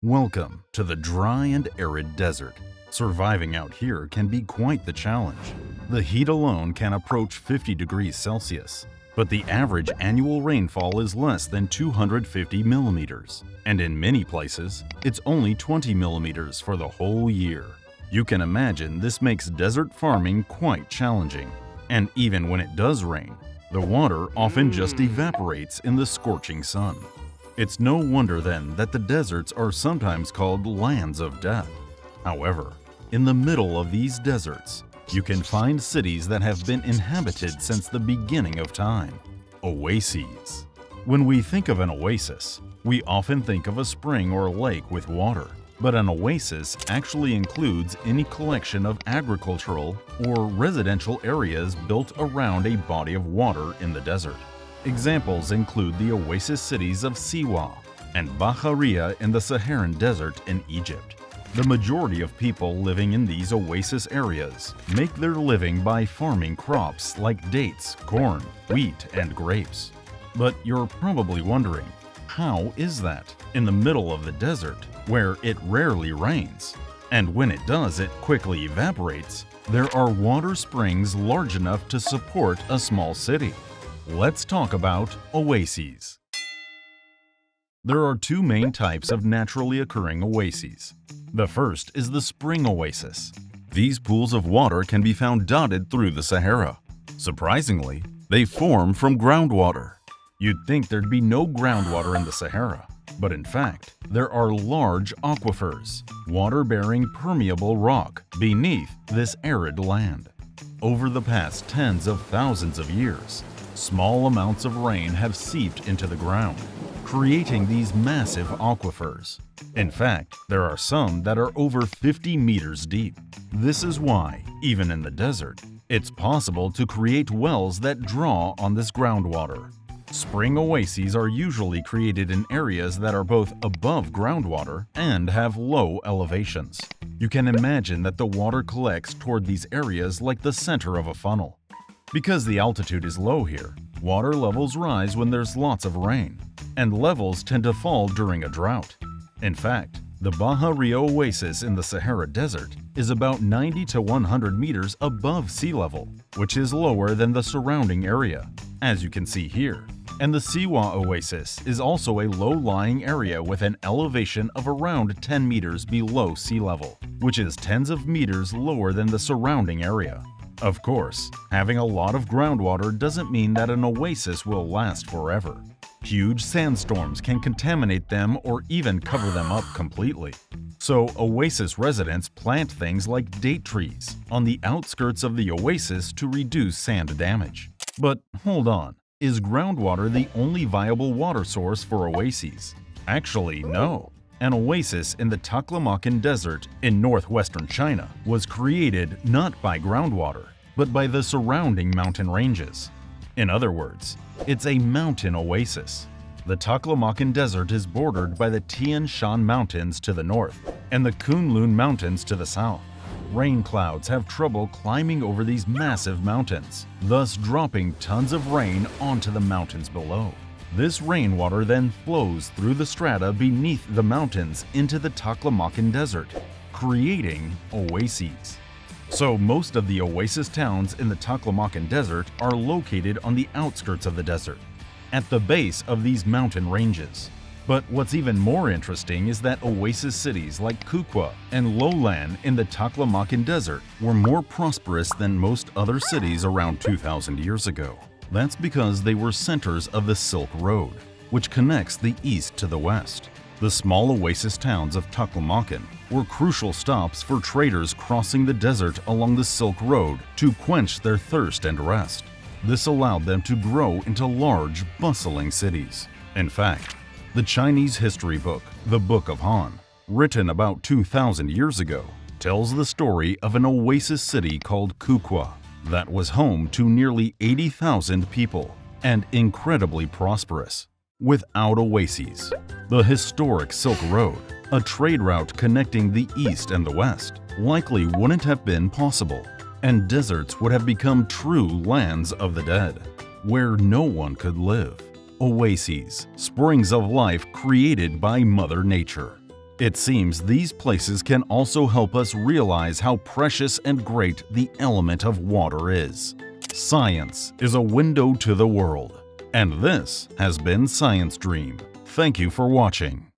Welcome to the dry and arid desert. Surviving out here can be quite the challenge. The heat alone can approach 50 degrees Celsius, but the average annual rainfall is less than 250 millimeters, and in many places, it's only 20 millimeters for the whole year. You can imagine this makes desert farming quite challenging, and even when it does rain, the water often just evaporates in the scorching sun. It's no wonder then that the deserts are sometimes called lands of death. However, in the middle of these deserts, you can find cities that have been inhabited since the beginning of time. Oases. When we think of an oasis, we often think of a spring or lake with water. But an oasis actually includes any collection of agricultural or residential areas built around a body of water in the desert. Examples include the oasis cities of Siwa and Bahariya in the Saharan desert in Egypt. The majority of people living in these oasis areas make their living by farming crops like dates, corn, wheat, and grapes. But you're probably wondering, how is that in the middle of the desert where it rarely rains? And when it does, it quickly evaporates. There are water springs large enough to support a small city. Let's talk about oases. There are two main types of naturally occurring oases. The first is the spring oasis. These pools of water can be found dotted through the Sahara. Surprisingly, they form from groundwater. You'd think there'd be no groundwater in the Sahara, but in fact, there are large aquifers, water-bearing permeable rock beneath this arid land. Over the past tens of thousands of years, small amounts of rain have seeped into the ground, creating these massive aquifers. In fact, there are some that are over 50 meters deep. This is why, even in the desert, it's possible to create wells that draw on this groundwater. Spring oases are usually created in areas that are both above groundwater and have low elevations. You can imagine that the water collects toward these areas like the center of a funnel. Because the altitude is low here, water levels rise when there's lots of rain, and levels tend to fall during a drought. In fact, the Bahariya Oasis in the Sahara Desert is about 90 to 100 meters above sea level, which is lower than the surrounding area, as you can see here. And the Siwa Oasis is also a low-lying area with an elevation of around 10 meters below sea level, which is tens of meters lower than the surrounding area. Of course, having a lot of groundwater doesn't mean that an oasis will last forever. Huge sandstorms can contaminate them or even cover them up completely. So oasis residents plant things like date trees on the outskirts of the oasis to reduce sand damage. But hold on, is groundwater the only viable water source for oases? Actually, no. An oasis in the Taklamakan Desert in northwestern China was created not by groundwater, but by the surrounding mountain ranges. In other words, it's a mountain oasis. The Taklamakan Desert is bordered by the Tian Shan Mountains to the north and the Kunlun Mountains to the south. Rain clouds have trouble climbing over these massive mountains, thus dropping tons of rain onto the mountains below. This rainwater then flows through the strata beneath the mountains into the Taklamakan Desert, creating oases. So most of the oasis towns in the Taklamakan Desert are located on the outskirts of the desert, at the base of these mountain ranges. But what's even more interesting is that oasis cities like Kukwa and Lowland in the Taklamakan Desert were more prosperous than most other cities around 2,000 years ago. That's because they were centers of the Silk Road, which connects the east to the west. The small oasis towns of Taklamakan were crucial stops for traders crossing the desert along the Silk Road to quench their thirst and rest. This allowed them to grow into large, bustling cities. In fact, the Chinese history book, the Book of Han, written about 2,000 years ago, tells the story of an oasis city called Kukwa that was home to nearly 80,000 people and incredibly prosperous. Without oases, the historic Silk Road, a trade route connecting the East and the West, likely wouldn't have been possible, and deserts would have become true lands of the dead, where no one could live. Oases, springs of life created by Mother Nature. It seems these places can also help us realize how precious and great the element of water is. Science is a window to the world. And this has been Science Dream. Thank you for watching.